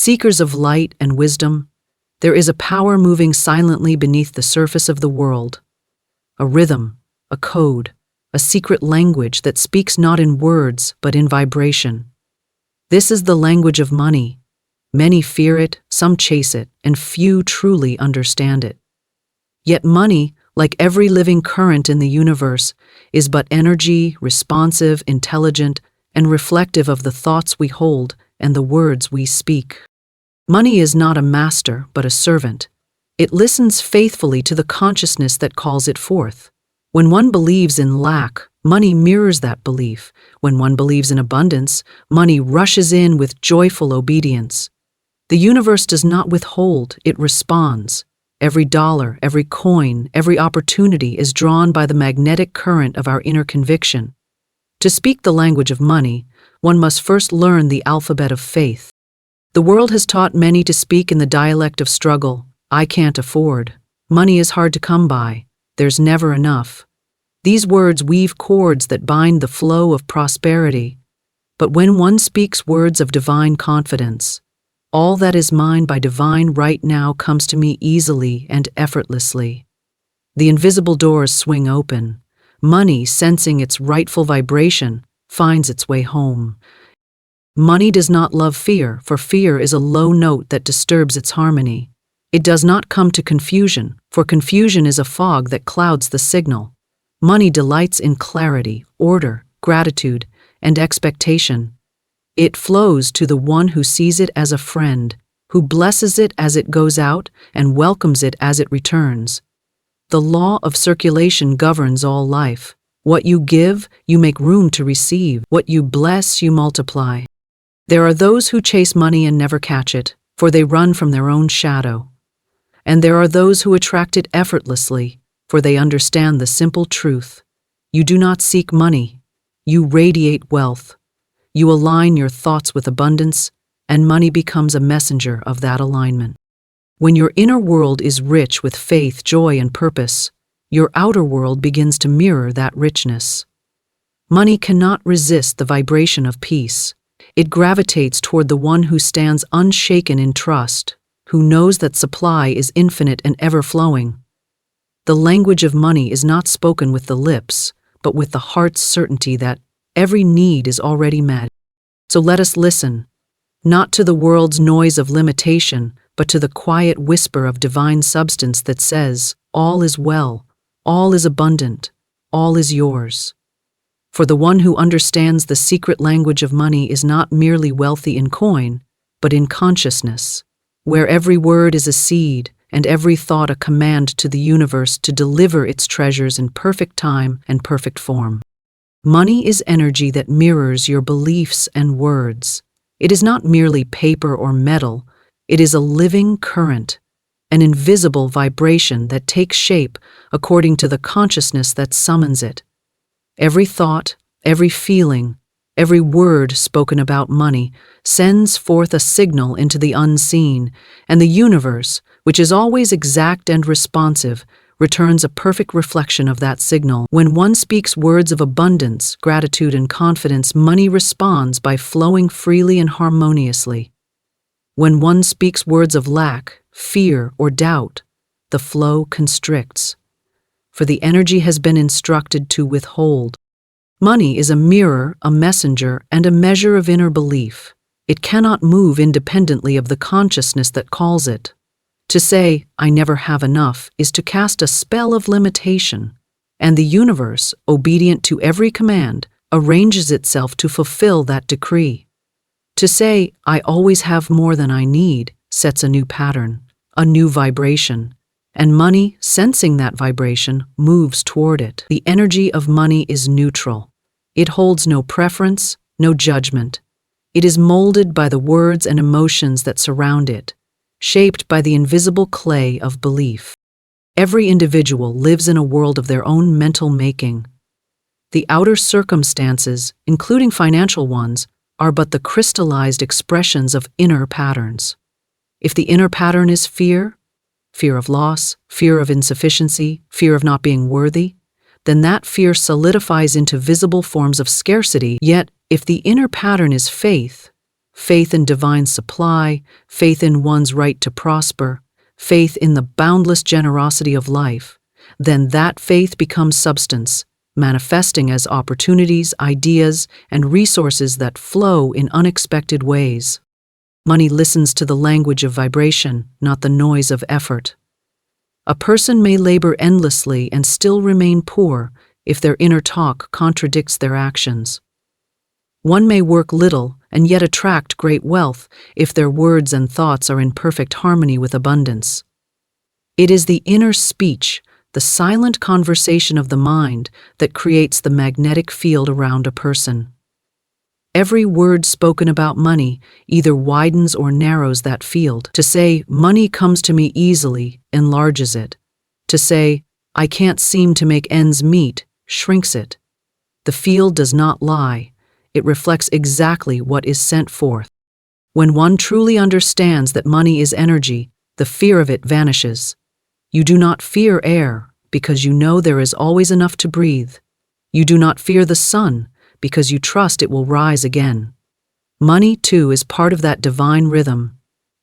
Seekers of light and wisdom, there is a power moving silently beneath the surface of the world. A rhythm, a code, a secret language that speaks not in words but in vibration. This is the language of money. Many fear it, some chase it, and few truly understand it. Yet money, like every living current in the universe, is but energy, responsive, intelligent, and reflective of the thoughts we hold and the words we speak. Money is not a master, but a servant. It listens faithfully to the consciousness that calls it forth. When one believes in lack, money mirrors that belief. When one believes in abundance, money rushes in with joyful obedience. The universe does not withhold, it responds. Every dollar, every coin, every opportunity is drawn by the magnetic current of our inner conviction. To speak the language of money, one must first learn the alphabet of faith. The world has taught many to speak in the dialect of struggle. I can't afford. Money is hard to come by. There's never enough. These words weave cords that bind the flow of prosperity. But when one speaks words of divine confidence, all that is mine by divine right now comes to me easily and effortlessly. The invisible doors swing open. Money, sensing its rightful vibration, finds its way home. Money does not love fear, for fear is a low note that disturbs its harmony. It does not come to confusion, for confusion is a fog that clouds the signal. Money delights in clarity, order, gratitude, and expectation. It flows to the one who sees it as a friend, who blesses it as it goes out and welcomes it as it returns. The law of circulation governs all life. What you give, you make room to receive. What you bless, you multiply. There are those who chase money and never catch it, for they run from their own shadow. And there are those who attract it effortlessly, for they understand the simple truth. You do not seek money. You radiate wealth. You align your thoughts with abundance, and money becomes a messenger of that alignment. When your inner world is rich with faith, joy, and purpose, your outer world begins to mirror that richness. Money cannot resist the vibration of peace. It gravitates toward the one who stands unshaken in trust, who knows that supply is infinite and ever-flowing. The language of money is not spoken with the lips, but with the heart's certainty that every need is already met. So let us listen, not to the world's noise of limitation, but to the quiet whisper of divine substance that says, all is well, all is abundant, all is yours. For the one who understands the secret language of money is not merely wealthy in coin, but in consciousness, where every word is a seed and every thought a command to the universe to deliver its treasures in perfect time and perfect form. Money is energy that mirrors your beliefs and words. It is not merely paper or metal, it is a living current, an invisible vibration that takes shape according to the consciousness that summons it. Every thought, every feeling, every word spoken about money sends forth a signal into the unseen, and the universe, which is always exact and responsive, returns a perfect reflection of that signal. When one speaks words of abundance, gratitude, and confidence, money responds by flowing freely and harmoniously. When one speaks words of lack, fear, or doubt, the flow constricts, for the energy has been instructed to withhold. Money is a mirror, a messenger, and a measure of inner belief. It cannot move independently of the consciousness that calls it. To say, I never have enough, is to cast a spell of limitation, and the universe, obedient to every command, arranges itself to fulfill that decree. To say, I always have more than I need, sets a new pattern, a new vibration, and money, sensing that vibration, moves toward it. The energy of money is neutral. It holds no preference, no judgment. It is molded by the words and emotions that surround it, shaped by the invisible clay of belief. Every individual lives in a world of their own mental making. The outer circumstances, including financial ones, are but the crystallized expressions of inner patterns. If the inner pattern is fear, fear of loss, fear of insufficiency, fear of not being worthy, then that fear solidifies into visible forms of scarcity. Yet, if the inner pattern is faith, faith in divine supply, faith in one's right to prosper, faith in the boundless generosity of life, then that faith becomes substance, manifesting as opportunities, ideas, and resources that flow in unexpected ways. Money listens to the language of vibration, not the noise of effort. A person may labor endlessly and still remain poor if their inner talk contradicts their actions. One may work little and yet attract great wealth if their words and thoughts are in perfect harmony with abundance. It is the inner speech, the silent conversation of the mind, that creates the magnetic field around a person. Every word spoken about money either widens or narrows that field. To say, "Money comes to me easily," enlarges it. To say, "I can't seem to make ends meet," shrinks it. The field does not lie. It reflects exactly what is sent forth. When one truly understands that money is energy, the fear of it vanishes. You do not fear air, because you know there is always enough to breathe. You do not fear the sun, because you trust it will rise again. Money, too, is part of that divine rhythm.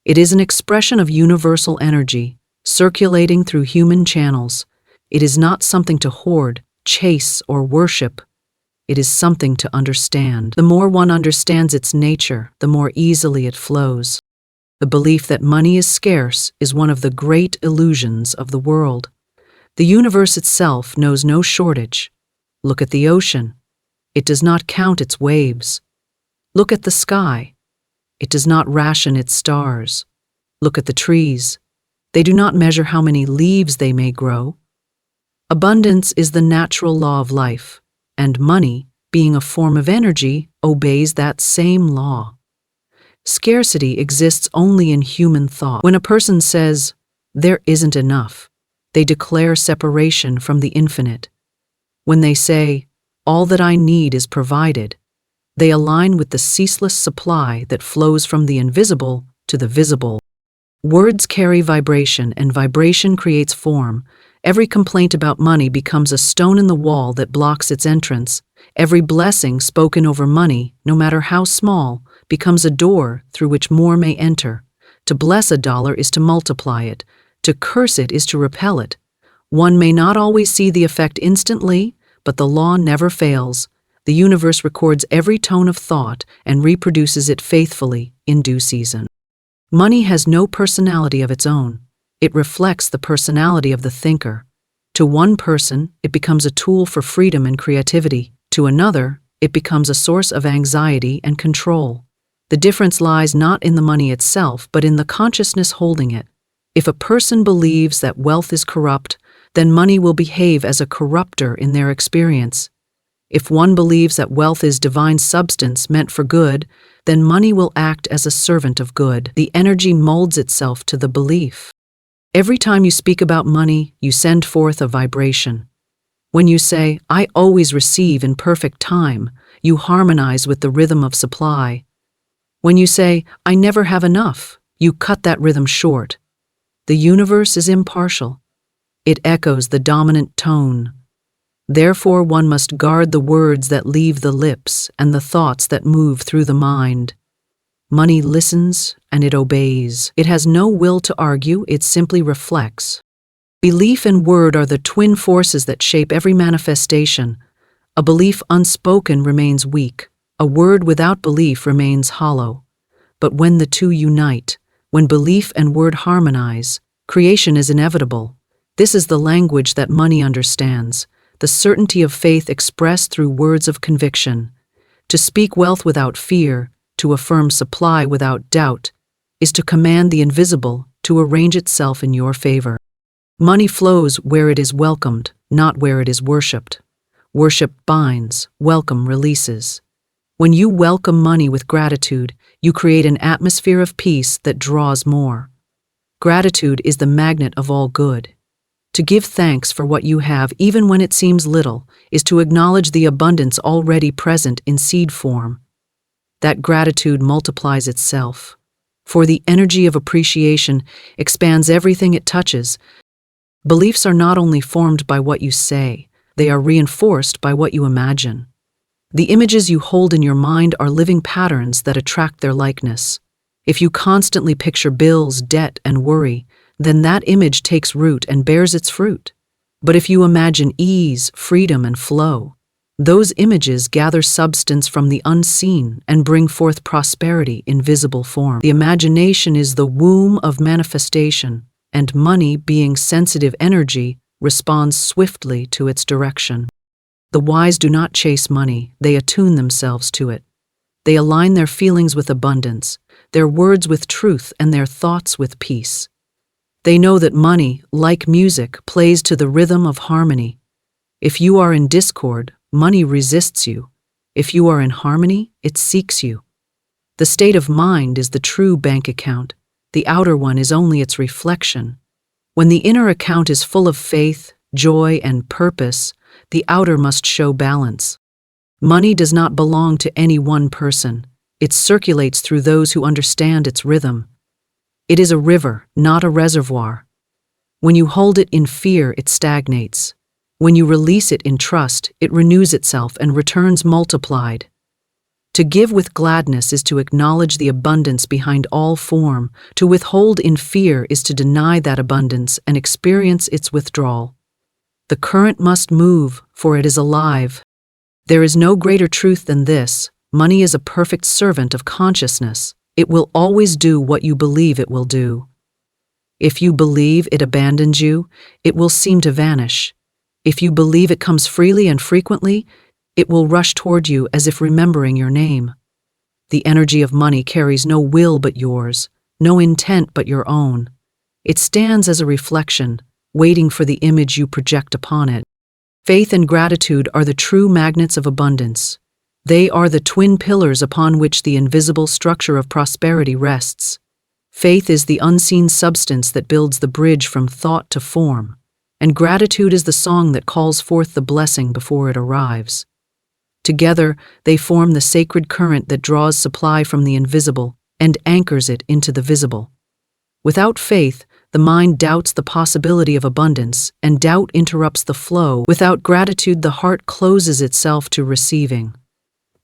It is an expression of universal energy, circulating through human channels. It is not something to hoard, chase, or worship. It is something to understand. The more one understands its nature, the more easily it flows. The belief that money is scarce is one of the great illusions of the world. The universe itself knows no shortage. Look at the ocean. It does not count its waves. Look at the sky. It does not ration its stars. Look at the trees. They do not measure how many leaves they may grow. Abundance is the natural law of life, and money, being a form of energy, obeys that same law. Scarcity exists only in human thought. When a person says, "There isn't enough," they declare separation from the infinite. When they say, "All that I need is provided," they align with the ceaseless supply that flows from the invisible to the visible. Words carry vibration, and vibration creates form. Every complaint about money becomes a stone in the wall that blocks its entrance. Every blessing spoken over money, no matter how small, becomes a door through which more may enter. To bless a dollar is to multiply it. To curse it is to repel it. One may not always see the effect instantly, but the law never fails. The universe records every tone of thought and reproduces it faithfully in due season. Money has no personality of its own. It reflects the personality of the thinker. To one person, it becomes a tool for freedom and creativity. To another, it becomes a source of anxiety and control. The difference lies not in the money itself, but in the consciousness holding it. If a person believes that wealth is corrupt, then money will behave as a corrupter in their experience. If one believes that wealth is divine substance meant for good, then money will act as a servant of good. The energy molds itself to the belief. Every time you speak about money, you send forth a vibration. When you say, "I always receive in perfect time," you harmonize with the rhythm of supply. When you say, "I never have enough," you cut that rhythm short. The universe is impartial. It echoes the dominant tone. Therefore, one must guard the words that leave the lips and the thoughts that move through the mind. Money listens and it obeys. It has no will to argue, it simply reflects. Belief and word are the twin forces that shape every manifestation. A belief unspoken remains weak. A word without belief remains hollow. But when the two unite, when belief and word harmonize, creation is inevitable. This is the language that money understands, the certainty of faith expressed through words of conviction. To speak wealth without fear, to affirm supply without doubt, is to command the invisible to arrange itself in your favor. Money flows where it is welcomed, not where it is worshipped. Worship binds, welcome releases. When you welcome money with gratitude, you create an atmosphere of peace that draws more. Gratitude is the magnet of all good. To give thanks for what you have, even when it seems little, is to acknowledge the abundance already present in seed form. That gratitude multiplies itself, for the energy of appreciation expands everything it touches. Beliefs are not only formed by what you say, they are reinforced by what you imagine. The images you hold in your mind are living patterns that attract their likeness. If you constantly picture bills, debt, and worry, then that image takes root and bears its fruit. But if you imagine ease, freedom, and flow, those images gather substance from the unseen and bring forth prosperity in visible form. The imagination is the womb of manifestation, and money, being sensitive energy, responds swiftly to its direction. The wise do not chase money, they attune themselves to it. They align their feelings with abundance, their words with truth, and their thoughts with peace. They know that money, like music, plays to the rhythm of harmony. If you are in discord, money resists you. If you are in harmony, it seeks you. The state of mind is the true bank account. The outer one is only its reflection. When the inner account is full of faith, joy, and purpose, the outer must show balance. Money does not belong to any one person. It circulates through those who understand its rhythm. It is a river, not a reservoir. When you hold it in fear, it stagnates. When you release it in trust, it renews itself and returns multiplied. To give with gladness is to acknowledge the abundance behind all form. To withhold in fear is to deny that abundance and experience its withdrawal. The current must move, for it is alive. There is no greater truth than this: money is a perfect servant of consciousness. It will always do what you believe it will do. If you believe it abandons you, it will seem to vanish. If you believe it comes freely and frequently, it will rush toward you as if remembering your name. The energy of money carries no will but yours, no intent but your own. It stands as a reflection, waiting for the image you project upon it. Faith and gratitude are the true magnets of abundance. They are the twin pillars upon which the invisible structure of prosperity rests. Faith is the unseen substance that builds the bridge from thought to form, and gratitude is the song that calls forth the blessing before it arrives. Together, they form the sacred current that draws supply from the invisible and anchors it into the visible. Without faith, the mind doubts the possibility of abundance, and doubt interrupts the flow. Without gratitude, the heart closes itself to receiving.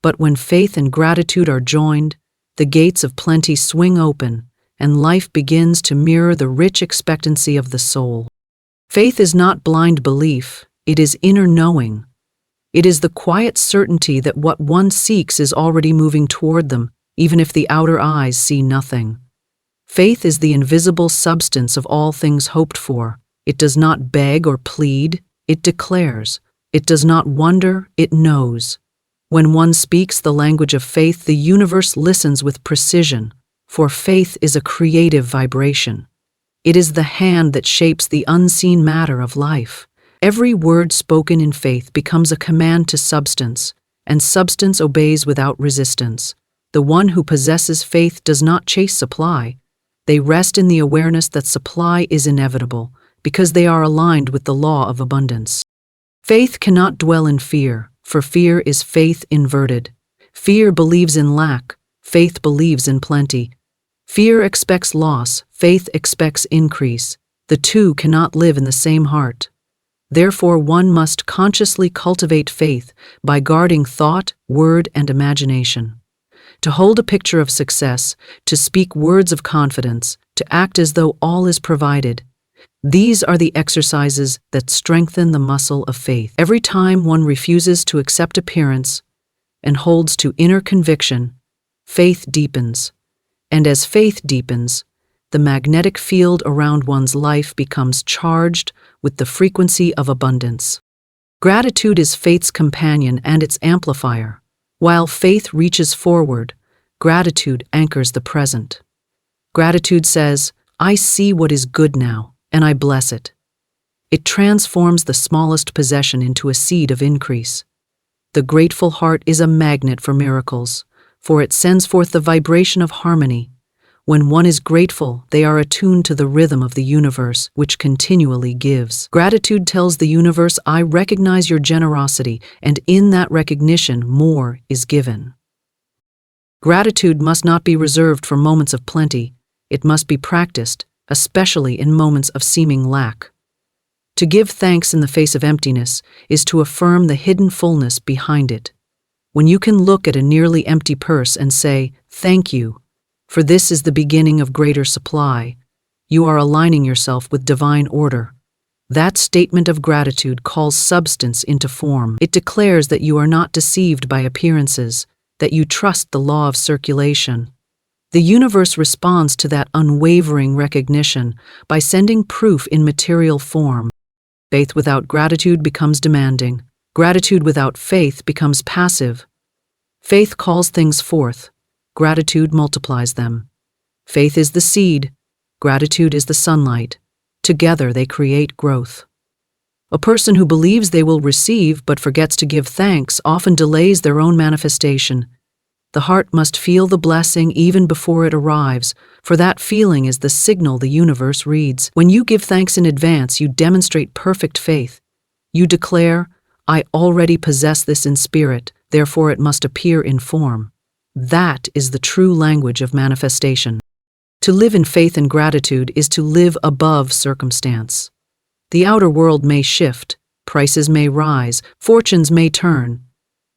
But when faith and gratitude are joined, the gates of plenty swing open, and life begins to mirror the rich expectancy of the soul. Faith is not blind belief, it is inner knowing. It is the quiet certainty that what one seeks is already moving toward them, even if the outer eyes see nothing. Faith is the invisible substance of all things hoped for. It does not beg or plead, it declares. It does not wonder, it knows. When one speaks the language of faith, the universe listens with precision, for faith is a creative vibration. It is the hand that shapes the unseen matter of life. Every word spoken in faith becomes a command to substance, and substance obeys without resistance. The one who possesses faith does not chase supply. They rest in the awareness that supply is inevitable, because they are aligned with the law of abundance. Faith cannot dwell in fear, for fear is faith inverted. Fear believes in lack, faith believes in plenty. Fear expects loss, faith expects increase. The two cannot live in the same heart. Therefore, one must consciously cultivate faith by guarding thought, word, and imagination. To hold a picture of success, to speak words of confidence, to act as though all is provided. These are the exercises that strengthen the muscle of faith. Every time one refuses to accept appearance and holds to inner conviction, faith deepens. And as faith deepens, the magnetic field around one's life becomes charged with the frequency of abundance. Gratitude is faith's companion and its amplifier. While faith reaches forward, gratitude anchors the present. Gratitude says, "I see what is good now, and I bless it." It transforms the smallest possession into a seed of increase. The grateful heart is a magnet for miracles, for it sends forth the vibration of harmony. When one is grateful, they are attuned to the rhythm of the universe, which continually gives. Gratitude tells the universe, "I recognize your generosity," and in that recognition, more is given. Gratitude must not be reserved for moments of plenty. It must be practiced, especially in moments of seeming lack. To give thanks in the face of emptiness is to affirm the hidden fullness behind it. When you can look at a nearly empty purse and say, "Thank you, for this is the beginning of greater supply," you are aligning yourself with divine order. That statement of gratitude calls substance into form. It declares that you are not deceived by appearances, that you trust the law of circulation. The universe responds to that unwavering recognition by sending proof in material form. Faith without gratitude becomes demanding. Gratitude without faith becomes passive. Faith calls things forth. Gratitude multiplies them. Faith is the seed. Gratitude is the sunlight. Together they create growth. A person who believes they will receive but forgets to give thanks often delays their own manifestation. The heart must feel the blessing even before it arrives, for that feeling is the signal the universe reads. When you give thanks in advance, you demonstrate perfect faith. You declare, "I already possess this in spirit, therefore it must appear in form." That is the true language of manifestation. To live in faith and gratitude is to live above circumstance. The outer world may shift, prices may rise, fortunes may turn,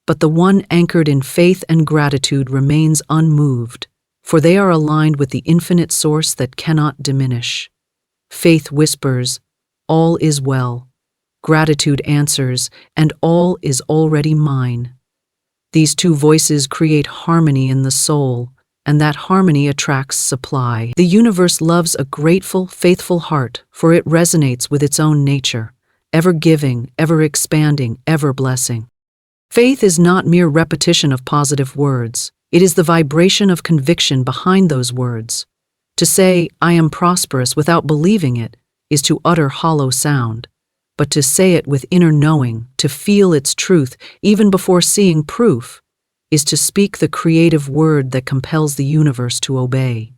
but the one anchored in faith and gratitude remains unmoved, for they are aligned with the infinite source that cannot diminish. Faith whispers, "All is well." Gratitude answers, "And all is already mine." These two voices create harmony in the soul, and that harmony attracts supply. The universe loves a grateful, faithful heart, for it resonates with its own nature, ever giving, ever expanding, ever blessing. Faith is not mere repetition of positive words. It is the vibration of conviction behind those words. To say, "I am prosperous," without believing it, is to utter hollow sound. But to say it with inner knowing, to feel its truth even before seeing proof, is to speak the creative word that compels the universe to obey.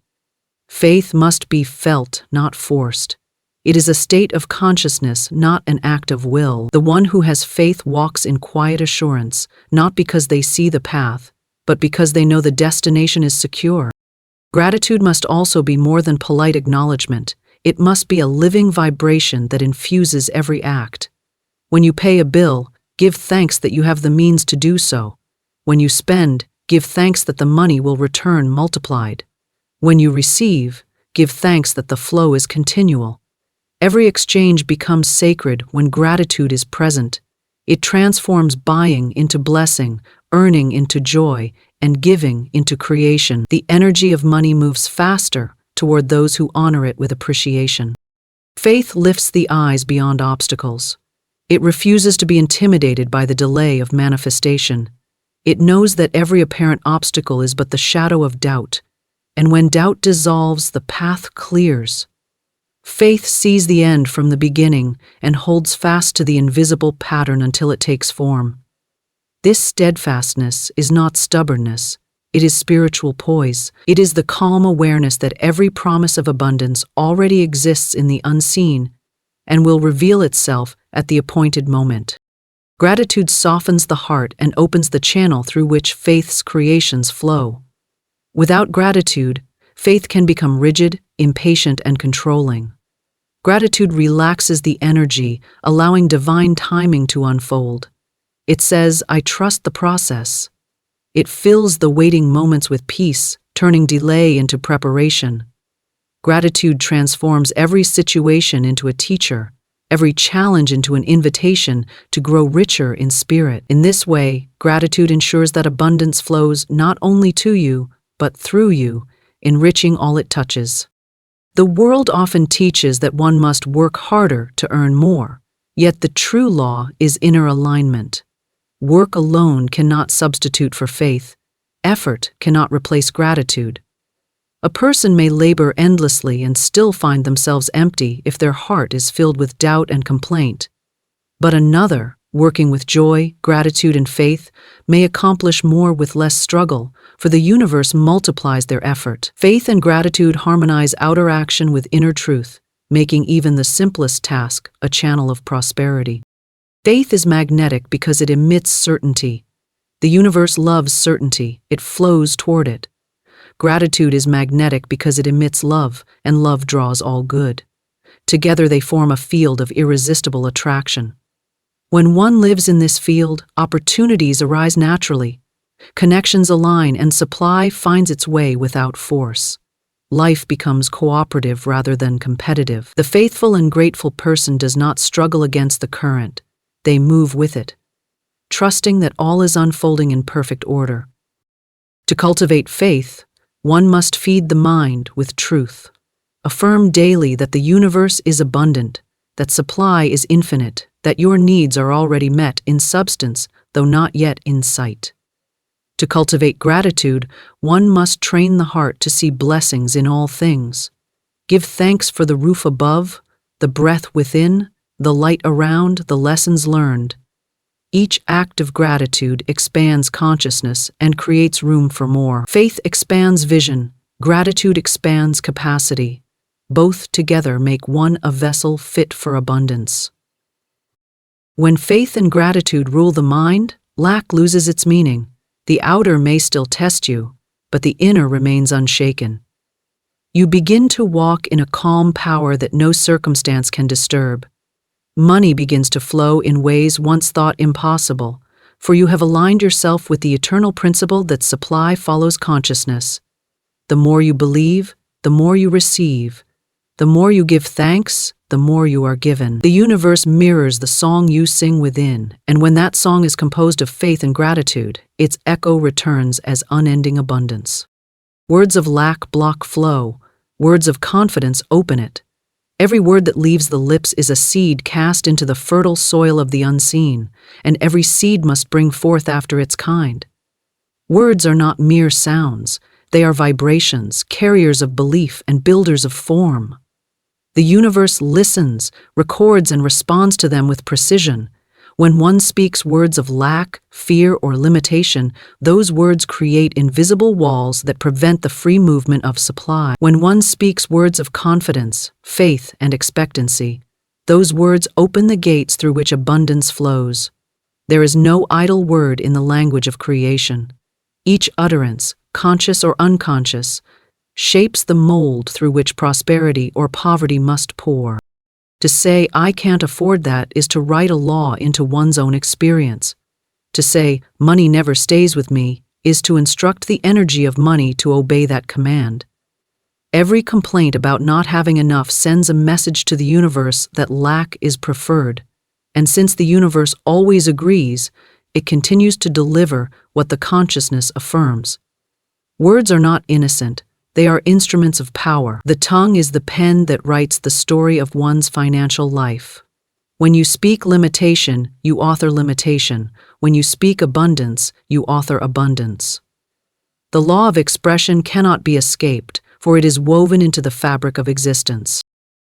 Faith must be felt, not forced. It is a state of consciousness, not an act of will. The one who has faith walks in quiet assurance, not because they see the path, but because they know the destination is secure. Gratitude must also be more than polite acknowledgement. It must be a living vibration that infuses every act. When you pay a bill, give thanks that you have the means to do so. When you spend, give thanks that the money will return multiplied. When you receive, give thanks that the flow is continual. Every exchange becomes sacred when gratitude is present. It transforms buying into blessing, earning into joy, and giving into creation. The energy of money moves faster toward those who honor it with appreciation. Faith lifts the eyes beyond obstacles. It refuses to be intimidated by the delay of manifestation. It knows that every apparent obstacle is but the shadow of doubt, and when doubt dissolves, the path clears. Faith sees the end from the beginning and holds fast to the invisible pattern until it takes form. This steadfastness is not stubbornness. It is spiritual poise. It is the calm awareness that every promise of abundance already exists in the unseen and will reveal itself at the appointed moment. Gratitude softens the heart and opens the channel through which faith's creations flow. Without gratitude, faith can become rigid, impatient, and controlling. Gratitude relaxes the energy, allowing divine timing to unfold. It says, "I trust the process." It fills the waiting moments with peace, turning delay into preparation. Gratitude transforms every situation into a teacher, every challenge into an invitation to grow richer in spirit. In this way, gratitude ensures that abundance flows not only to you, but through you, enriching all it touches. The world often teaches that one must work harder to earn more, yet the true law is inner alignment. Work alone cannot substitute for faith. Effort cannot replace gratitude. A person may labor endlessly and still find themselves empty if their heart is filled with doubt and complaint. But another, working with joy, gratitude, and faith, may accomplish more with less struggle, for the universe multiplies their effort. Faith and gratitude harmonize outer action with inner truth, making even the simplest task a channel of prosperity. Faith is magnetic because it emits certainty. The universe loves certainty, it flows toward it. Gratitude is magnetic because it emits love, and love draws all good. Together they form a field of irresistible attraction. When one lives in this field, opportunities arise naturally. Connections align and supply finds its way without force. Life becomes cooperative rather than competitive. The faithful and grateful person does not struggle against the current. They move with it, trusting that all is unfolding in perfect order. To cultivate faith, one must feed the mind with truth. Affirm daily that the universe is abundant, that supply is infinite, that your needs are already met in substance, though not yet in sight. To cultivate gratitude, one must train the heart to see blessings in all things. Give thanks for the roof above, the breath within, the light around, the lessons learned. Each act of gratitude expands consciousness and creates room for more. Faith expands vision, gratitude expands capacity. Both together make one a vessel fit for abundance. When faith and gratitude rule the mind, lack loses its meaning. The outer may still test you, but the inner remains unshaken. You begin to walk in a calm power that no circumstance can disturb. Money begins to flow in ways once thought impossible, for you have aligned yourself with the eternal principle that supply follows consciousness. The more you believe, the more you receive. The more you give thanks, the more you are given. The universe mirrors the song you sing within, and when that song is composed of faith and gratitude, its echo returns as unending abundance. Words of lack block flow, words of confidence open it. Every word that leaves the lips is a seed cast into the fertile soil of the unseen, and every seed must bring forth after its kind. Words are not mere sounds, they are vibrations, carriers of belief and builders of form. The universe listens, records, and responds to them with precision. When one speaks words of lack, fear, or limitation, those words create invisible walls that prevent the free movement of supply. When one speaks words of confidence, faith, and expectancy, those words open the gates through which abundance flows. There is no idle word in the language of creation. Each utterance, conscious or unconscious, shapes the mold through which prosperity or poverty must pour. To say, "I can't afford that," is to write a law into one's own experience. To say, "Money never stays with me," is to instruct the energy of money to obey that command. Every complaint about not having enough sends a message to the universe that lack is preferred. And since the universe always agrees, it continues to deliver what the consciousness affirms. Words are not innocent. They are instruments of power. The tongue is the pen that writes the story of one's financial life. When you speak limitation, you author limitation. When you speak abundance, you author abundance. The law of expression cannot be escaped, for it is woven into the fabric of existence.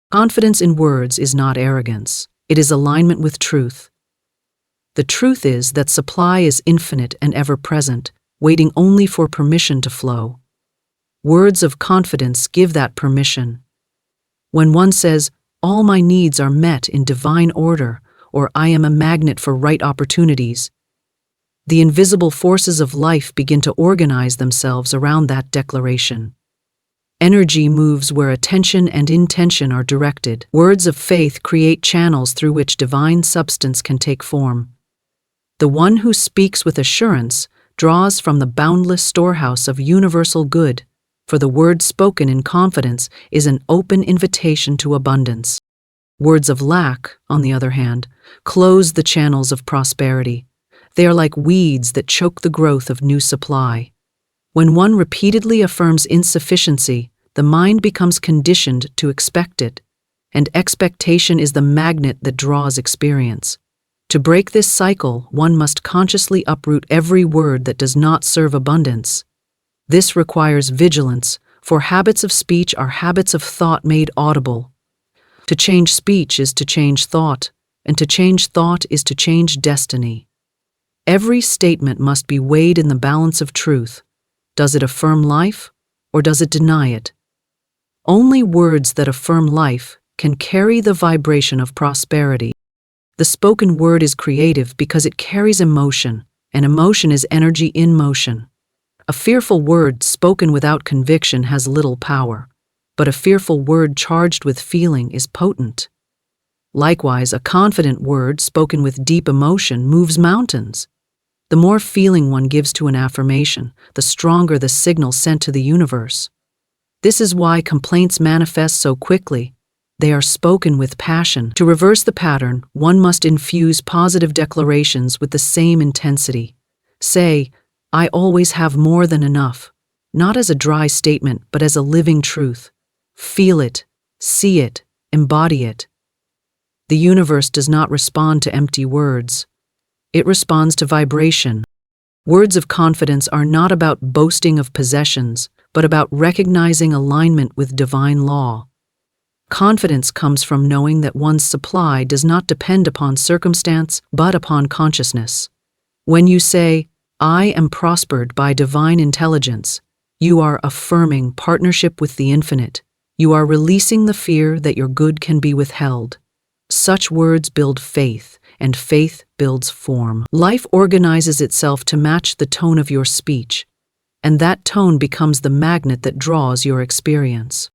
Confidence in words is not arrogance. It is alignment with truth. The truth is that supply is infinite and ever-present, waiting only for permission to flow. Words of confidence give that permission. When one says, "All my needs are met in divine order," or "I am a magnet for right opportunities," the invisible forces of life begin to organize themselves around that declaration. Energy moves where attention and intention are directed. Words of faith create channels through which divine substance can take form. The one who speaks with assurance draws from the boundless storehouse of universal good, for the word spoken in confidence is an open invitation to abundance. Words of lack, on the other hand, close the channels of prosperity. They are like weeds that choke the growth of new supply. When one repeatedly affirms insufficiency, the mind becomes conditioned to expect it, and expectation is the magnet that draws experience. To break this cycle, one must consciously uproot every word that does not serve abundance. This requires vigilance, for habits of speech are habits of thought made audible. To change speech is to change thought, and to change thought is to change destiny. Every statement must be weighed in the balance of truth. Does it affirm life, or does it deny it? Only words that affirm life can carry the vibration of prosperity. The spoken word is creative because it carries emotion, and emotion is energy in motion. A fearful word spoken without conviction has little power, but a fearful word charged with feeling is potent. Likewise, a confident word spoken with deep emotion moves mountains. The more feeling one gives to an affirmation, the stronger the signal sent to the universe. This is why complaints manifest so quickly. They are spoken with passion. To reverse the pattern, one must infuse positive declarations with the same intensity. Say, "I always have more than enough," not as a dry statement, but as a living truth. Feel it, see it, embody it. The universe does not respond to empty words. It responds to vibration. Words of confidence are not about boasting of possessions, but about recognizing alignment with divine law. Confidence comes from knowing that one's supply does not depend upon circumstance, but upon consciousness. When you say, "I am prospered by divine intelligence," you are affirming partnership with the infinite. You are releasing the fear that your good can be withheld. Such words build faith, and faith builds form. Life organizes itself to match the tone of your speech, and that tone becomes the magnet that draws your experience.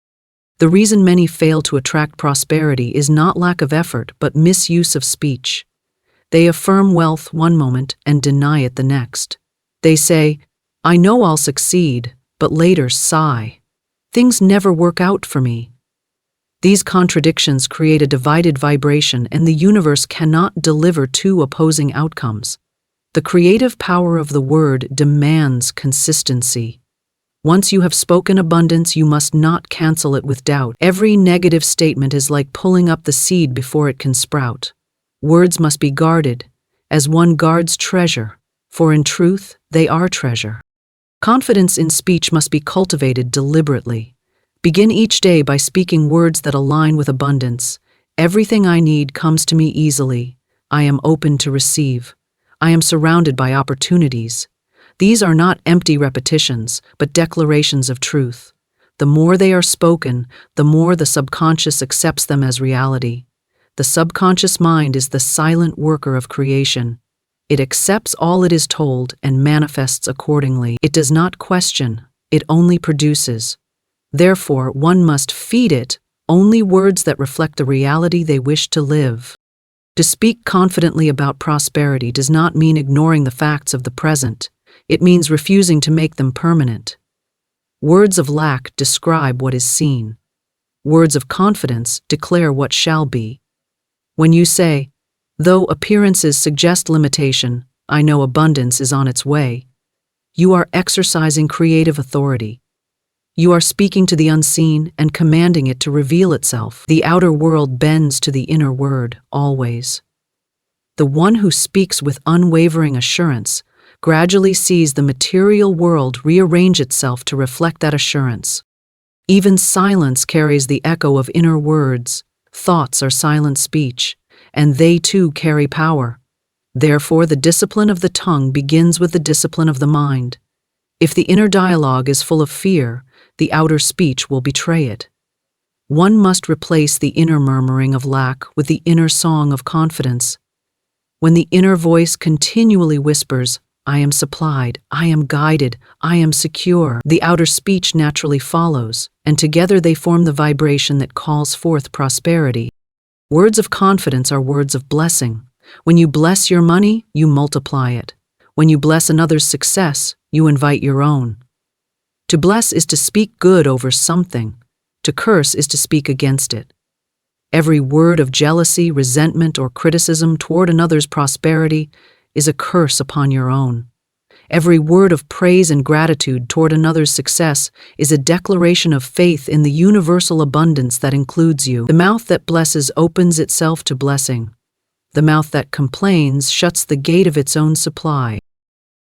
The reason many fail to attract prosperity is not lack of effort, but misuse of speech. They affirm wealth one moment and deny it the next. They say, "I know I'll succeed," but later sigh, "Things never work out for me." These contradictions create a divided vibration, and the universe cannot deliver two opposing outcomes. The creative power of the word demands consistency. Once you have spoken abundance, you must not cancel it with doubt. Every negative statement is like pulling up the seed before it can sprout. Words must be guarded, as one guards treasure, for in truth, they are treasure. Confidence in speech must be cultivated deliberately. Begin each day by speaking words that align with abundance. "Everything I need comes to me easily. I am open to receive. I am surrounded by opportunities." These are not empty repetitions, but declarations of truth. The more they are spoken, the more the subconscious accepts them as reality. The subconscious mind is the silent worker of creation. It accepts all it is told and manifests accordingly. It does not question, it only produces. Therefore, one must feed it only words that reflect the reality they wish to live. To speak confidently about prosperity does not mean ignoring the facts of the present. It means refusing to make them permanent. Words of lack describe what is seen. Words of confidence declare what shall be. When you say, "Though appearances suggest limitation, I know abundance is on its way," you are exercising creative authority. You are speaking to the unseen and commanding it to reveal itself. The outer world bends to the inner word, always. The one who speaks with unwavering assurance gradually sees the material world rearrange itself to reflect that assurance. Even silence carries the echo of inner words. Thoughts are silent speech, and they too carry power. Therefore, the discipline of the tongue begins with the discipline of the mind. If the inner dialogue is full of fear, the outer speech will betray it. One must replace the inner murmuring of lack with the inner song of confidence. When the inner voice continually whispers, "I am supplied, I am guided, I am secure," the outer speech naturally follows, and together they form the vibration that calls forth prosperity. Words of confidence are words of blessing. When you bless your money, you multiply it. When you bless another's success, you invite your own. To bless is to speak good over something. To curse is to speak against it. Every word of jealousy, resentment, or criticism toward another's prosperity is a curse upon your own. Every word of praise and gratitude toward another's success is a declaration of faith in the universal abundance that includes you. The mouth that blesses opens itself to blessing. The mouth that complains shuts the gate of its own supply.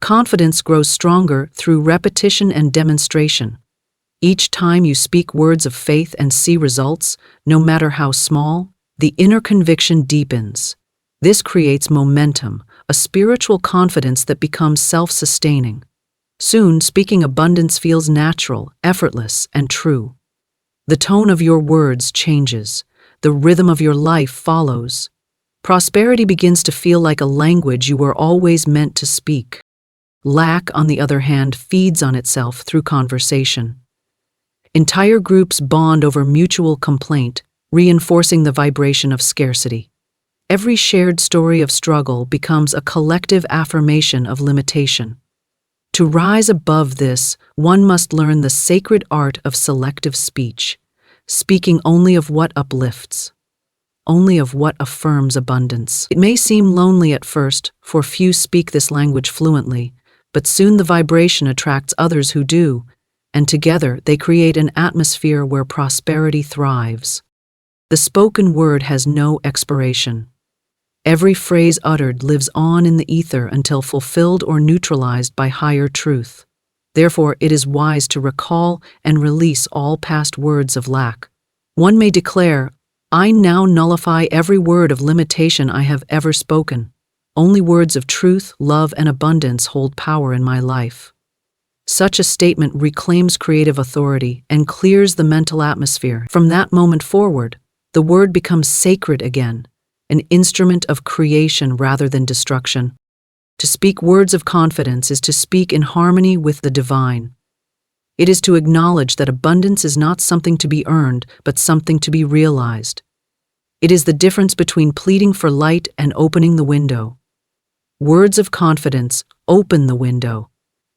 Confidence grows stronger through repetition and demonstration. Each time you speak words of faith and see results, no matter how small, the inner conviction deepens. This creates momentum, a spiritual confidence that becomes self-sustaining. Soon, speaking abundance feels natural, effortless, and true. The tone of your words changes. The rhythm of your life follows. Prosperity begins to feel like a language you were always meant to speak. Lack, on the other hand, feeds on itself through conversation. Entire groups bond over mutual complaint, reinforcing the vibration of scarcity. Every shared story of struggle becomes a collective affirmation of limitation. To rise above this, one must learn the sacred art of selective speech, speaking only of what uplifts, only of what affirms abundance. It may seem lonely at first, for few speak this language fluently, but soon the vibration attracts others who do, and together they create an atmosphere where prosperity thrives. The spoken word has no expiration. Every phrase uttered lives on in the ether until fulfilled or neutralized by higher truth. Therefore, it is wise to recall and release all past words of lack. One may declare, "I now nullify every word of limitation I have ever spoken. Only words of truth, love, and abundance hold power in my life." Such a statement reclaims creative authority and clears the mental atmosphere. From that moment forward, the word becomes sacred again, an instrument of creation rather than destruction. To speak words of confidence is to speak in harmony with the divine. It is to acknowledge that abundance is not something to be earned, but something to be realized. It is the difference between pleading for light and opening the window. Words of confidence open the window.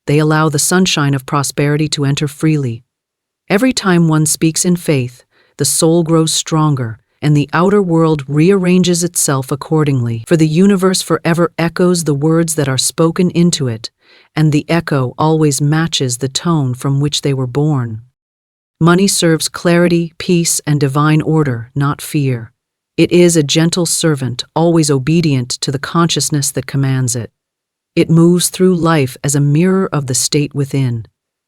They allow the sunshine of prosperity to enter freely. Every time one speaks in faith, the soul grows stronger, and the outer world rearranges itself accordingly. For the universe forever echoes the words that are spoken into it, and the echo always matches the tone from which they were born. Money serves clarity, peace, and divine order, not fear. It is a gentle servant, always obedient to the consciousness that commands it. It moves through life as a mirror of the state within.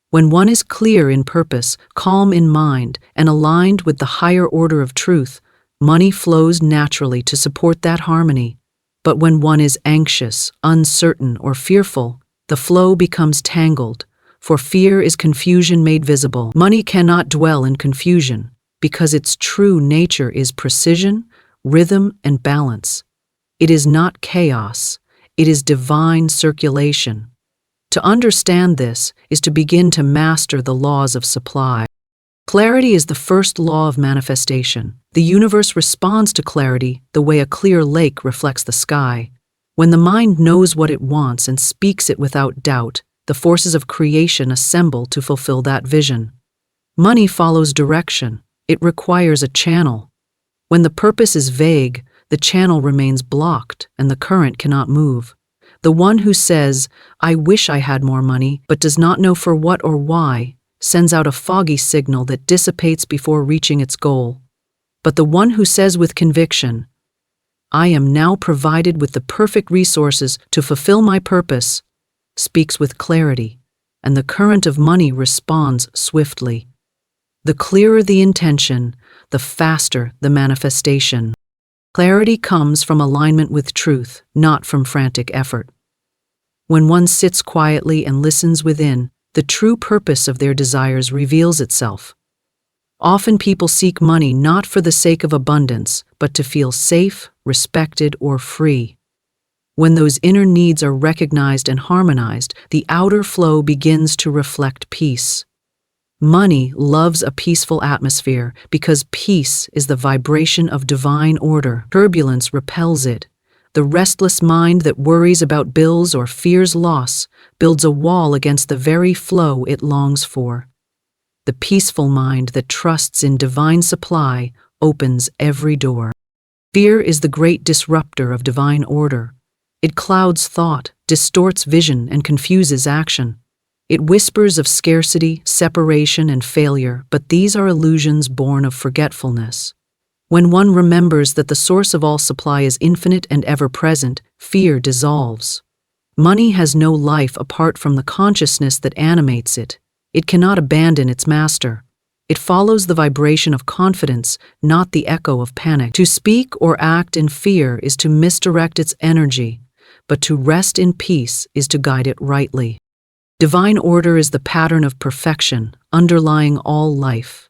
When one is clear in purpose, calm in mind, and aligned with the higher order of truth, money flows naturally to support that harmony. But when one is anxious, uncertain, or fearful, the flow becomes tangled, for fear is confusion made visible. Money cannot dwell in confusion, because its true nature is precision, rhythm, and balance. It is not chaos, it is divine circulation. To understand this is to begin to master the laws of supply. Clarity is the first law of manifestation. The universe responds to clarity the way a clear lake reflects the sky. When the mind knows what it wants and speaks it without doubt, the forces of creation assemble to fulfill that vision. Money follows direction. It requires a channel. When the purpose is vague, the channel remains blocked and the current cannot move. The one who says, "I wish I had more money," but does not know for what or why, sends out a foggy signal that dissipates before reaching its goal. But the one who says with conviction, "I am now provided with the perfect resources to fulfill my purpose," speaks with clarity, and the current of money responds swiftly. The clearer the intention, the faster the manifestation. Clarity comes from alignment with truth, not from frantic effort. When one sits quietly and listens within, the true purpose of their desires reveals itself. Often people seek money not for the sake of abundance, but to feel safe, respected, or free. When those inner needs are recognized and harmonized, the outer flow begins to reflect peace. Money loves a peaceful atmosphere because peace is the vibration of divine order. Turbulence repels it. The restless mind that worries about bills or fears loss builds a wall against the very flow it longs for. The peaceful mind that trusts in divine supply opens every door. Fear is the great disruptor of divine order. It clouds thought, distorts vision, and confuses action. It whispers of scarcity, separation, and failure, but these are illusions born of forgetfulness. When one remembers that the source of all supply is infinite and ever-present, fear dissolves. Money has no life apart from the consciousness that animates it. It cannot abandon its master. It follows the vibration of confidence, not the echo of panic. To speak or act in fear is to misdirect its energy, but to rest in peace is to guide it rightly. Divine order is the pattern of perfection, underlying all life.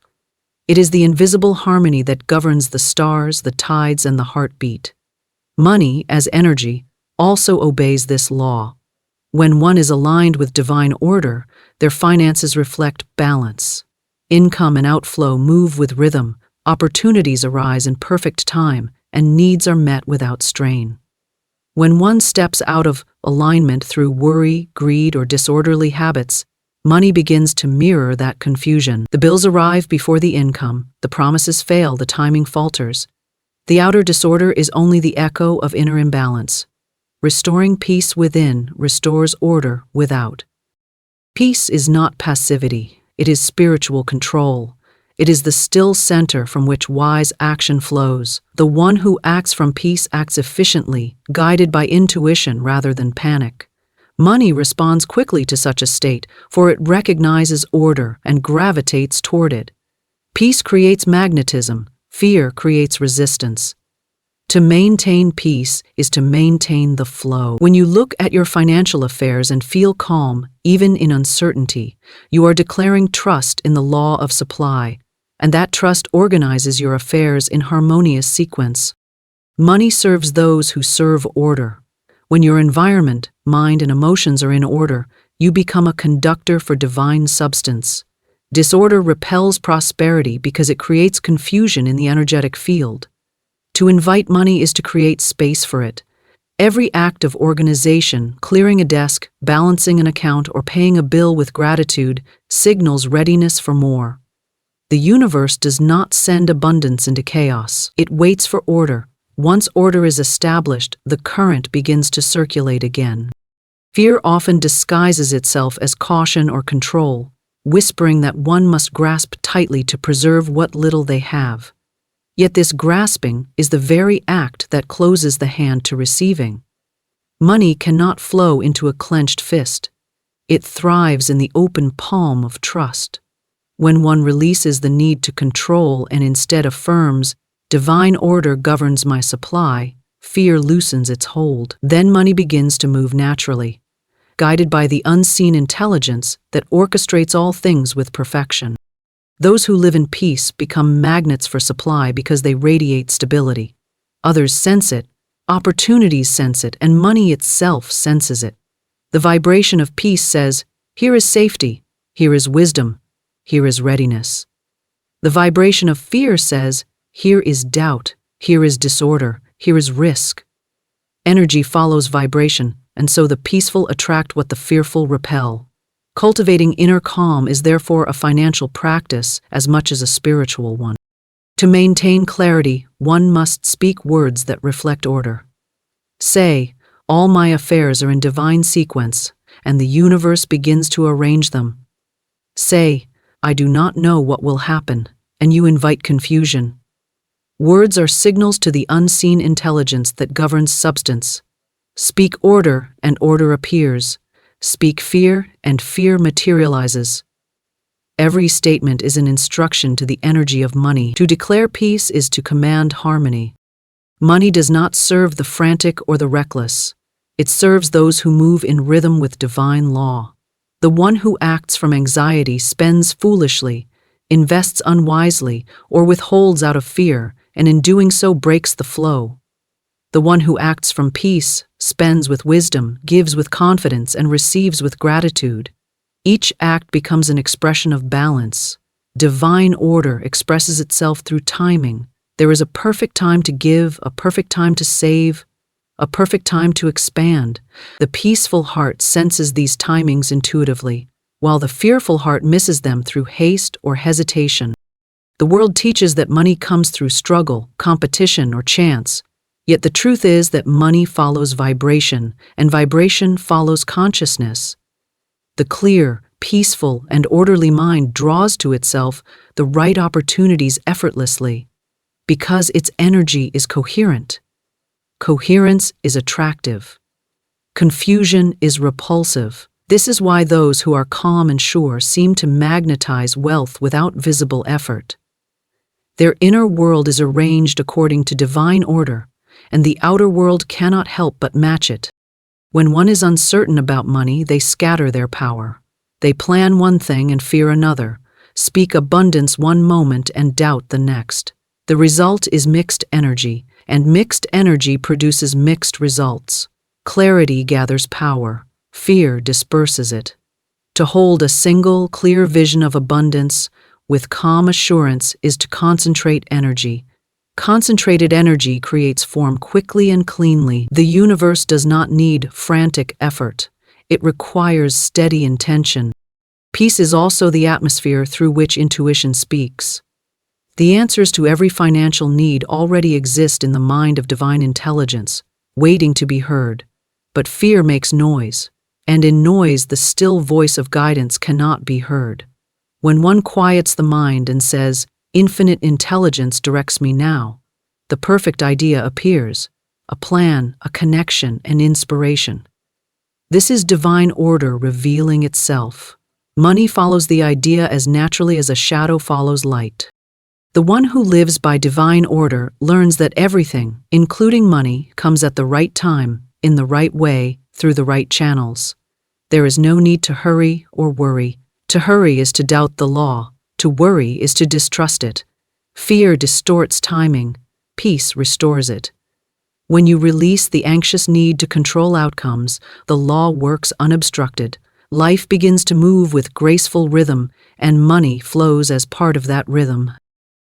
It is the invisible harmony that governs the stars, the tides, and the heartbeat. Money, as energy, also obeys this law. When one is aligned with divine order, their finances reflect balance. Income and outflow move with rhythm, Opportunities arise in perfect time, and needs are met without strain. When one steps out of alignment through worry, greed, or disorderly habits, money begins to mirror that confusion. The bills arrive before the income, the promises fail, the timing falters. The outer disorder is only the echo of inner imbalance. Restoring peace within restores order without. Peace is not passivity, it is spiritual control. It is the still center from which wise action flows. The one who acts from peace acts efficiently, guided by intuition rather than panic. Money responds quickly to such a state, for it recognizes order and gravitates toward it. Peace creates magnetism, fear creates resistance. To maintain peace is to maintain the flow. When you look at your financial affairs and feel calm, even in uncertainty, you are declaring trust in the law of supply, and that trust organizes your affairs in harmonious sequence. Money serves those who serve order. When your environment, mind, and emotions are in order, you become a conductor for divine substance. Disorder repels prosperity because it creates confusion in the energetic field. To invite money is to create space for it. Every act of organization, clearing a desk, balancing an account, or paying a bill with gratitude, signals readiness for more. The universe does not send abundance into chaos. It waits for order. Once order is established, the current begins to circulate again. Fear often disguises itself as caution or control, whispering that one must grasp tightly to preserve what little they have. Yet this grasping is the very act that closes the hand to receiving. Money cannot flow into a clenched fist. It thrives in the open palm of trust. When one releases the need to control and instead affirms, divine order governs my supply, fear loosens its hold. Then money begins to move naturally, guided by the unseen intelligence that orchestrates all things with perfection. Those who live in peace become magnets for supply because they radiate stability. Others sense it, opportunities sense it, and money itself senses it. The vibration of peace says, here is safety, here is wisdom, here is readiness. The vibration of fear says, here is doubt, here is disorder, here is risk. Energy follows vibration, and so the peaceful attract what the fearful repel. Cultivating inner calm is therefore a financial practice as much as a spiritual one. To maintain clarity, one must speak words that reflect order. Say, all my affairs are in divine sequence, and the universe begins to arrange them. Say, I do not know what will happen, and you invite confusion. Words are signals to the unseen intelligence that governs substance. Speak order, and order appears. Speak fear, and fear materializes. Every statement is an instruction to the energy of money. To declare peace is to command harmony. Money does not serve the frantic or the reckless. It serves those who move in rhythm with divine law. The one who acts from anxiety spends foolishly, invests unwisely, or withholds out of fear, and in doing so breaks the flow. The one who acts from peace spends with wisdom, gives with confidence, and receives with gratitude. Each act becomes an expression of balance. Divine order expresses itself through timing. There is a perfect time to give, a perfect time to save, a perfect time to expand. The peaceful heart senses these timings intuitively, while the fearful heart misses them through haste or hesitation. The world teaches that money comes through struggle, competition, or chance. Yet the truth is that money follows vibration, and vibration follows consciousness. The clear, peaceful, and orderly mind draws to itself the right opportunities effortlessly, because its energy is coherent. Coherence is attractive. Confusion is repulsive. This is why those who are calm and sure seem to magnetize wealth without visible effort. Their inner world is arranged according to divine order, and the outer world cannot help but match it. When one is uncertain about money, they scatter their power. They plan one thing and fear another, speak abundance one moment and doubt the next. The result is mixed energy, and mixed energy produces mixed results. Clarity gathers power, fear disperses it. To hold a single, clear vision of abundance, with calm assurance is to concentrate energy. Concentrated energy creates form quickly and cleanly. The universe does not need frantic effort. It requires steady intention. Peace is also the atmosphere through which intuition speaks. The answers to every financial need already exist in the mind of divine intelligence, waiting to be heard. But fear makes noise, and in noise the still voice of guidance cannot be heard. When one quiets the mind and says, "Infinite intelligence directs me now," the perfect idea appears, a plan, a connection, an inspiration. This is divine order revealing itself. Money follows the idea as naturally as a shadow follows light. The one who lives by divine order learns that everything, including money, comes at the right time, in the right way, through the right channels. There is no need to hurry or worry. To hurry is to doubt the law. To worry is to distrust it. Fear distorts timing. Peace restores it. When you release the anxious need to control outcomes, the law works unobstructed. Life begins to move with graceful rhythm, and money flows as part of that rhythm.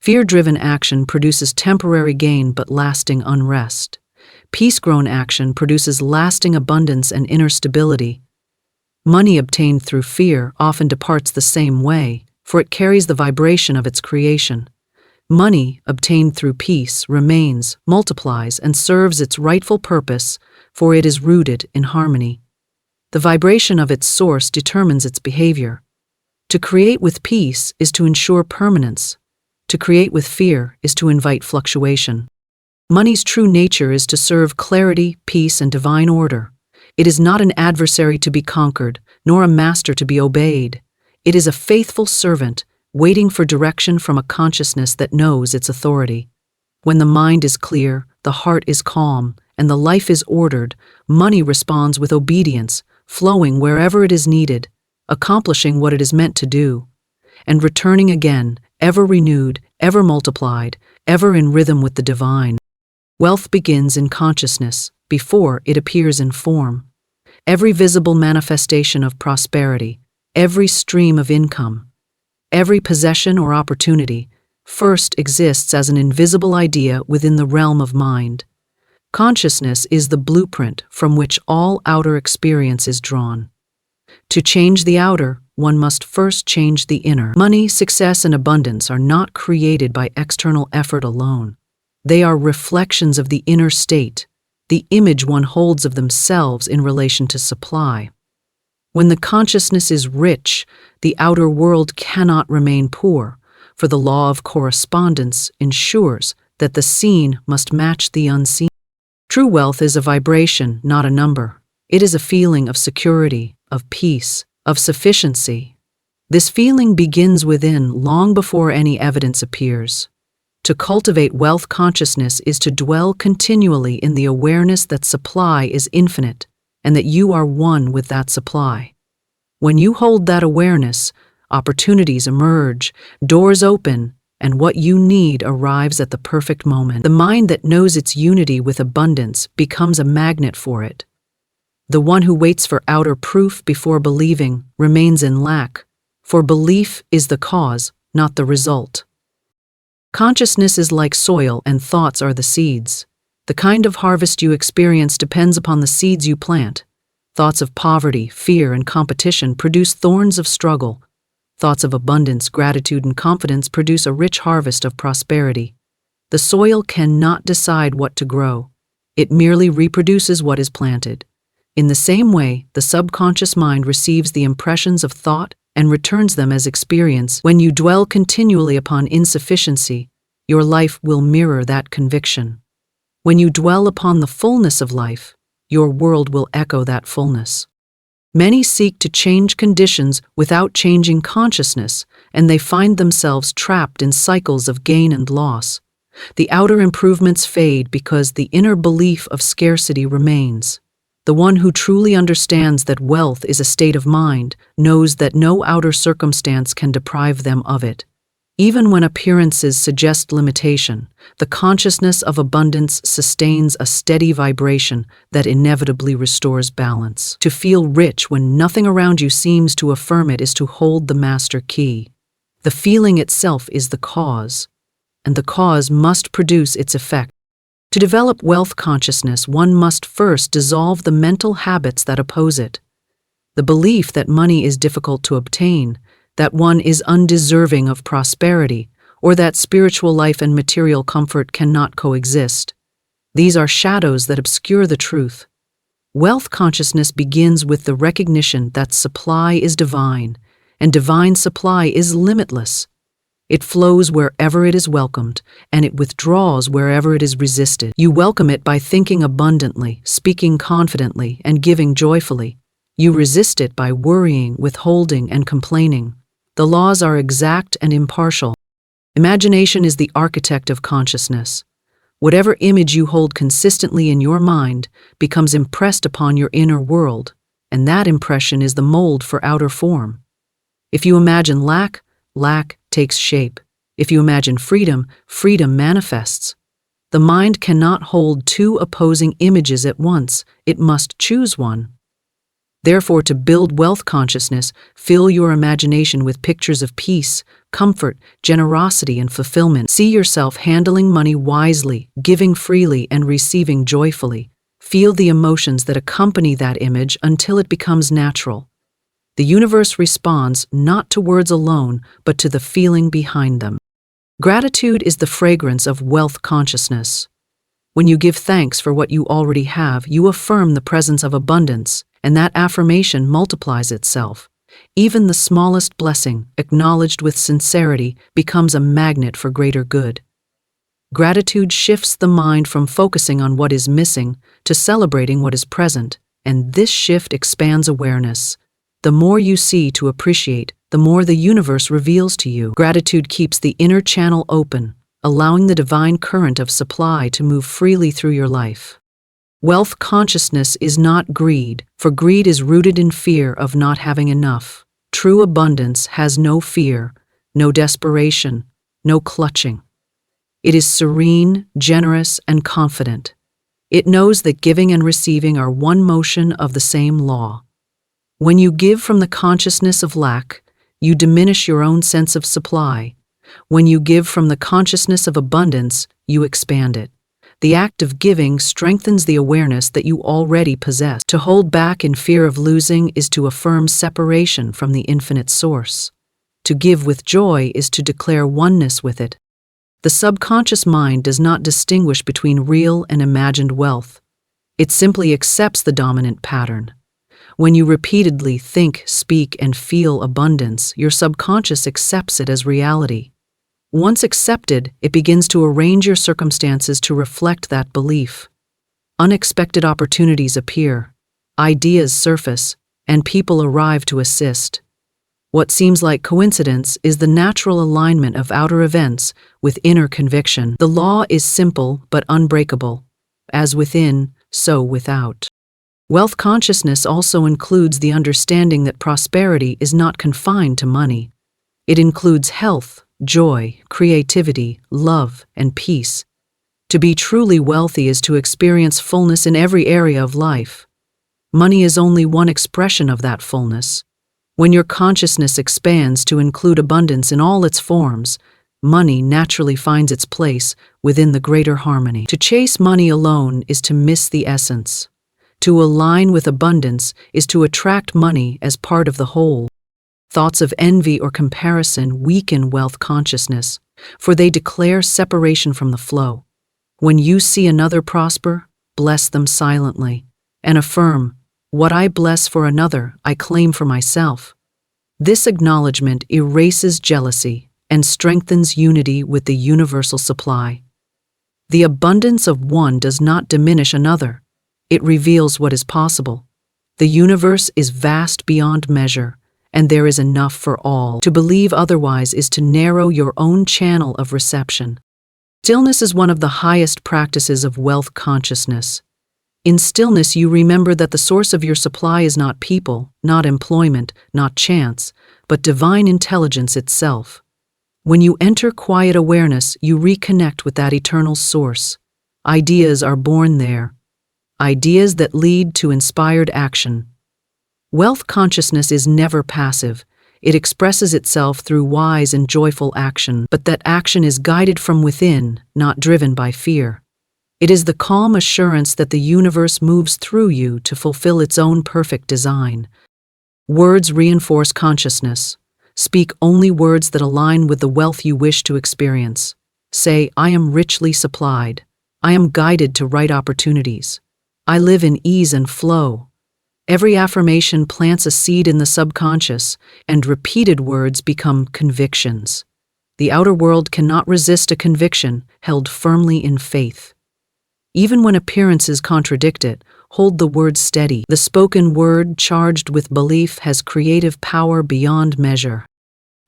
Fear-driven action produces temporary gain but lasting unrest. Peace-grown action produces lasting abundance and inner stability. Money obtained through fear often departs the same way, for it carries the vibration of its creation. Money obtained through peace remains, multiplies, and serves its rightful purpose, for it is rooted in harmony. The vibration of its source determines its behavior. To create with peace is to ensure permanence. To create with fear is to invite fluctuation. Money's true nature is to serve clarity, peace, and divine order. It is not an adversary to be conquered, nor a master to be obeyed. It is a faithful servant, waiting for direction from a consciousness that knows its authority. When the mind is clear, the heart is calm, and the life is ordered, money responds with obedience, flowing wherever it is needed, accomplishing what it is meant to do, and returning again, ever renewed, ever multiplied, ever in rhythm with the divine. Wealth begins in consciousness, before it appears in form. Every visible manifestation of prosperity, every stream of income, every possession or opportunity, first exists as an invisible idea within the realm of mind. Consciousness is the blueprint from which all outer experience is drawn. To change the outer, one must first change the inner. Money, success, and abundance are not created by external effort alone. They are reflections of the inner state, the image one holds of themselves in relation to supply. When the consciousness is rich, the outer world cannot remain poor, for the law of correspondence ensures that the seen must match the unseen. True wealth is a vibration, not a number. It is a feeling of security, of peace, of sufficiency. This feeling begins within long before any evidence appears. To cultivate wealth consciousness is to dwell continually in the awareness that supply is infinite and that you are one with that supply. When you hold that awareness, opportunities emerge, doors open, and what you need arrives at the perfect moment. The mind that knows its unity with abundance becomes a magnet for it. The one who waits for outer proof before believing remains in lack, for belief is the cause, not the result. Consciousness is like soil and thoughts are the seeds. The kind of harvest you experience depends upon the seeds you plant. Thoughts of poverty, fear, and competition produce thorns of struggle. Thoughts of abundance, gratitude, and confidence produce a rich harvest of prosperity. The soil cannot decide what to grow. It merely reproduces what is planted. In the same way, the subconscious mind receives the impressions of thought and returns them as experience. When you dwell continually upon insufficiency, your life will mirror that conviction. When you dwell upon the fullness of life, your world will echo that fullness. Many seek to change conditions without changing consciousness, and they find themselves trapped in cycles of gain and loss. The outer improvements fade because the inner belief of scarcity remains. The one who truly understands that wealth is a state of mind knows that no outer circumstance can deprive them of it. Even when appearances suggest limitation, the consciousness of abundance sustains a steady vibration that inevitably restores balance. To feel rich when nothing around you seems to affirm it is to hold the master key. The feeling itself is the cause, and the cause must produce its effect. To develop wealth consciousness, one must first dissolve the mental habits that oppose it. The belief that money is difficult to obtain, that one is undeserving of prosperity, or that spiritual life and material comfort cannot coexist. These are shadows that obscure the truth. Wealth consciousness begins with the recognition that supply is divine, and divine supply is limitless. It flows wherever it is welcomed, and it withdraws wherever it is resisted. You welcome it by thinking abundantly, speaking confidently, and giving joyfully. You resist it by worrying, withholding, and complaining. The laws are exact and impartial. Imagination is the architect of consciousness. Whatever image you hold consistently in your mind becomes impressed upon your inner world, and that impression is the mold for outer form. If you imagine lack, lack takes shape. If you imagine freedom, freedom manifests. The mind cannot hold two opposing images at once. It must choose one. Therefore, to build wealth consciousness, fill your imagination with pictures of peace, comfort, generosity, and fulfillment. See yourself handling money wisely, giving freely, and receiving joyfully. Feel the emotions that accompany that image until it becomes natural. The universe responds not to words alone, but to the feeling behind them. Gratitude is the fragrance of wealth consciousness. When you give thanks for what you already have, you affirm the presence of abundance, and that affirmation multiplies itself. Even the smallest blessing, acknowledged with sincerity, becomes a magnet for greater good. Gratitude shifts the mind from focusing on what is missing to celebrating what is present, and this shift expands awareness. The more you see to appreciate, the more the universe reveals to you. Gratitude keeps the inner channel open, allowing the divine current of supply to move freely through your life. Wealth consciousness is not greed, for greed is rooted in fear of not having enough. True abundance has no fear, no desperation, no clutching. It is serene, generous, and confident. It knows that giving and receiving are one motion of the same law. When you give from the consciousness of lack, you diminish your own sense of supply. When you give from the consciousness of abundance, you expand it. The act of giving strengthens the awareness that you already possess. To hold back in fear of losing is to affirm separation from the infinite source. To give with joy is to declare oneness with it. The subconscious mind does not distinguish between real and imagined wealth. It simply accepts the dominant pattern. When you repeatedly think, speak, and feel abundance, your subconscious accepts it as reality. Once accepted, it begins to arrange your circumstances to reflect that belief. Unexpected opportunities appear, ideas surface, and people arrive to assist. What seems like coincidence is the natural alignment of outer events with inner conviction. The law is simple but unbreakable. As within, so without. Wealth consciousness also includes the understanding that prosperity is not confined to money. It includes health, joy, creativity, love, and peace. To be truly wealthy is to experience fullness in every area of life. Money is only one expression of that fullness. When your consciousness expands to include abundance in all its forms, money naturally finds its place within the greater harmony. To chase money alone is to miss the essence. To align with abundance is to attract money as part of the whole. Thoughts of envy or comparison weaken wealth consciousness, for they declare separation from the flow. When you see another prosper, bless them silently, and affirm, "What I bless for another, I claim for myself." This acknowledgement erases jealousy and strengthens unity with the universal supply. The abundance of one does not diminish another. It reveals what is possible. The universe is vast beyond measure, and there is enough for all. To believe otherwise is to narrow your own channel of reception. Stillness is one of the highest practices of wealth consciousness. In stillness, you remember that the source of your supply is not people, not employment, not chance, but divine intelligence itself. When you enter quiet awareness, you reconnect with that eternal source. Ideas are born there. Ideas that lead to inspired action. Wealth consciousness is never passive. It expresses itself through wise and joyful action, but that action is guided from within, not driven by fear. It is the calm assurance that the universe moves through you to fulfill its own perfect design. Words reinforce consciousness. Speak only words that align with the wealth you wish to experience. Say, I am richly supplied. I am guided to right opportunities. I live in ease and flow. Every affirmation plants a seed in the subconscious, and repeated words become convictions. The outer world cannot resist a conviction held firmly in faith. Even when appearances contradict it, hold the word steady. The spoken word, charged with belief, has creative power beyond measure.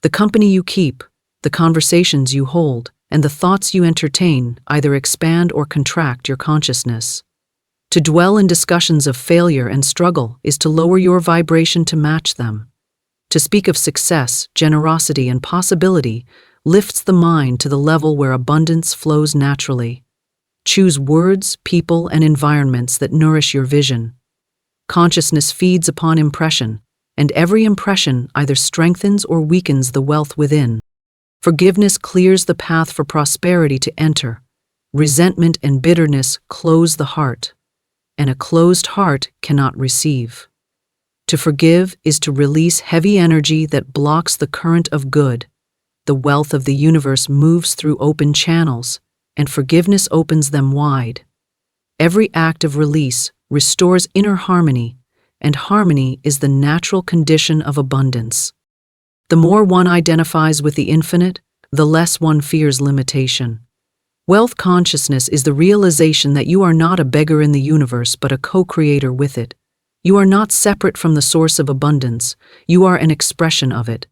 The company you keep, the conversations you hold, and the thoughts you entertain either expand or contract your consciousness. To dwell in discussions of failure and struggle is to lower your vibration to match them. To speak of success, generosity, and possibility lifts the mind to the level where abundance flows naturally. Choose words, people, and environments that nourish your vision. Consciousness feeds upon impression, and every impression either strengthens or weakens the wealth within. Forgiveness clears the path for prosperity to enter. Resentment and bitterness close the heart, and a closed heart cannot receive. To forgive is to release heavy energy that blocks the current of good. The wealth of the universe moves through open channels, and forgiveness opens them wide. Every act of release restores inner harmony, and harmony is the natural condition of abundance. The more one identifies with the infinite, the less one fears limitation. Wealth consciousness is the realization that you are not a beggar in the universe but a co-creator with it. You are not separate from the source of abundance, you are an expression of it.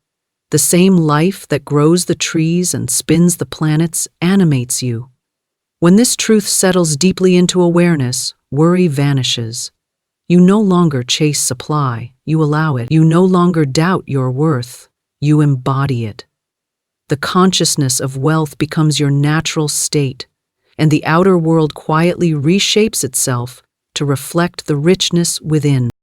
The same life that grows the trees and spins the planets animates you. When this truth settles deeply into awareness, worry vanishes. You no longer chase supply, you allow it. You no longer doubt your worth, you embody it. The consciousness of wealth becomes your natural state, and the outer world quietly reshapes itself to reflect the richness within.